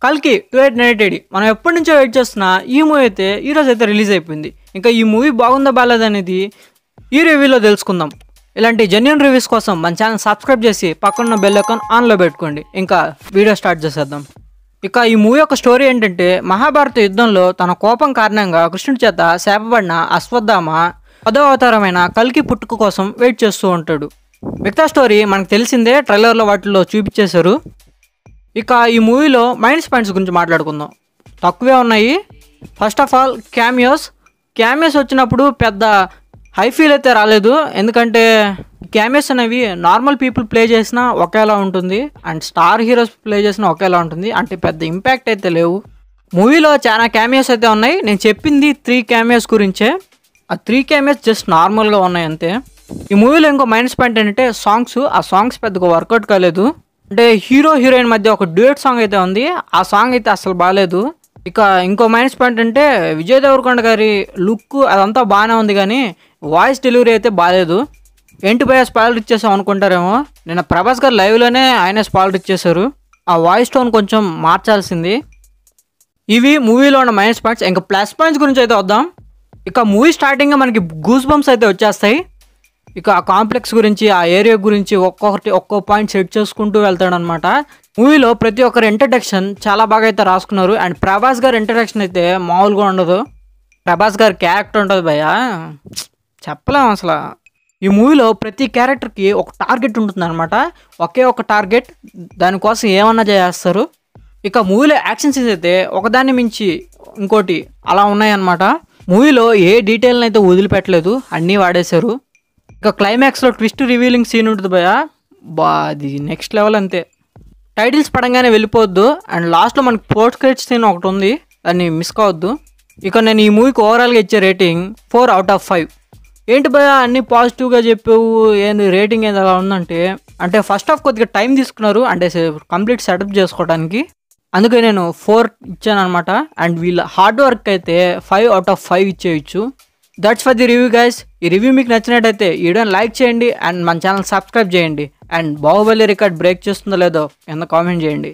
కల్కి 2898 మనం ఎప్పటి నుంచో వెయిట్ చేస్తున్న ఈ మూవీ అయితే ఈరోజు అయితే రిలీజ్ అయిపోయింది. ఇంకా ఈ మూవీ బాగుందా బాగాలేదనేది ఈ రివ్యూలో తెలుసుకుందాం. ఇలాంటి జెన్యూన్ రివ్యూస్ కోసం మన ఛానల్ సబ్స్క్రైబ్ చేసి పక్కన బెల్ ఐకాన్ ఆన్లో పెట్టుకోండి. ఇంకా వీడియో స్టార్ట్ చేసేద్దాం. ఇక ఈ మూవీ యొక్క స్టోరీ ఏంటంటే, మహాభారత యుద్ధంలో తన కోపం కారణంగా కృష్ణుడి చేత శాపబడిన అశ్వత్థామ 10వ అవతారమైన కల్కి పుట్టుక కోసం వెయిట్ చేస్తూ ఉంటాడు. మిగతా స్టోరీ మనకు తెలిసిందే, ట్రైలర్లో వాటిల్లో చూపించేశారు. ఇక ఈ మూవీలో మైనస్ పాయింట్స్ గురించి మాట్లాడుకుందాం. తక్కువే ఉన్నాయి. ఫస్ట్ ఆఫ్ ఆల్ క్యామియోస్ వచ్చినప్పుడు పెద్ద హై ఫీల్ అయితే రాలేదు. ఎందుకంటే క్యామియోస్ అనేవి నార్మల్ పీపుల్ ప్లే చేసినా ఒకేలా ఉంటుంది, అండ్ స్టార్ హీరోస్ ప్లే చేసినా ఒకేలా ఉంటుంది. అంటే పెద్ద ఇంపాక్ట్ అయితే లేవు. మూవీలో చాలా క్యామియోస్ అయితే ఉన్నాయి. నేను చెప్పింది 3 క్యామియోస్ గురించే. ఆ 3 క్యామియోస్ జస్ట్ నార్మల్గా ఉన్నాయి అంతే. ఈ మూవీలో ఇంకో మైనస్ పాయింట్ ఏంటంటే ఆ సాంగ్స్ పెద్దగా వర్కౌట్ కాలేదు. అంటే హీరో హీరోయిన్ మధ్య ఒక డ్యూయట్ సాంగ్ అయితే ఉంది, ఆ సాంగ్ అయితే అసలు బాగాలేదు. ఇక ఇంకో మైనస్ పాయింట్ అంటే విజయ్ దేవరకొండ గారి లుక్ అదంతా బాగానే ఉంది, కానీ వాయిస్ డెలివరీ అయితే బాగాలేదు. ఏంటి భయ స్పాయిలర్ ఇచ్చేసాం అనుకుంటారేమో, నిన్న ప్రభాస్ గారు లైవ్లోనే ఆయన స్పాయిలర్ ఇచ్చేశారు. ఆ వాయిస్ టోన్ కొంచెం మార్చాల్సింది. ఇవి మూవీలో ఉన్న మైనస్ పాయింట్స్. ఇంకా ప్లస్ పాయింట్స్ గురించి అయితే వద్దాం. ఇక మూవీ స్టార్టింగ్గా మనకి గూస్ బంప్స్ అయితే వచ్చేస్తాయి. ఇక ఆ కాంప్లెక్స్ గురించి, ఆ ఏరియా గురించి ఒక్కో పాయింట్ సెట్ చేసుకుంటూ వెళ్తాడనమాట. మూవీలో ప్రతి ఒక్కరి ఇంట్రడక్షన్ చాలా బాగా అయితే రాసుకున్నారు. అండ్ ప్రభాస్ గారి ఇంట్రడక్షన్ అయితే మామూలుగా ఉండదు. ప్రభాస్ గారి క్యారెక్టర్ ఉంటుంది భయ, చెప్పలేము అసలు. ఈ మూవీలో ప్రతి క్యారెక్టర్కి ఒక టార్గెట్ ఉంటుంది అనమాట. ఒకే ఒక టార్గెట్, దానికోసం ఏమన్నా చేస్తారు. ఇక మూవీలో యాక్షన్ సీన్స్ అయితే ఒకదాన్ని మించి ఇంకోటి అలా ఉన్నాయన్నమాట. మూవీలో ఏ డీటెయిల్ని అయితే వదిలిపెట్టలేదు, అన్నీ వాడేశారు. ఇక క్లైమాక్స్లో ట్విస్ట్ రివీలింగ్ సీన్ ఉంటుంది భయ, అది నెక్స్ట్ లెవెల్ అంతే. టైటిల్స్ పడంగానే వెళ్ళిపోవద్దు. అండ్ లాస్ట్లో మనకి పోస్ట్ క్రెడిట్స్ సీన్ ఒకటి ఉంది, దాన్ని మిస్ కావద్దు. ఇక నేను ఈ మూవీకి ఓవరాల్గా ఇచ్చే రేటింగ్ 4/5. ఏంటి భయ అన్నీ పాజిటివ్గా చెప్పావు, ఏంది రేటింగ్ ఏది అలా ఉందంటే, అంటే ఫస్ట్ హాఫ్ కొద్దిగా టైం తీసుకున్నారు అంటే కంప్లీట్ సెటప్ చేసుకోవడానికి, అందుకే నేను 4 ఇచ్చాను అనమాట. అండ్ వీళ్ళ హార్డ్ వర్క్ అయితే 5/5 ఇచ్చేయచ్చు. That's for the review guys. ఈ రివ్యూ మీకు నచ్చినట్టయితే ఈ వీడియోని లైక్ చేయండి అండ్ మన ఛానల్ సబ్స్క్రైబ్ చేయండి. అండ్ బాహుబలి రికార్డ్ బ్రేక్ చేస్తుందో లేదో కింద కామెంట్ చేయండి.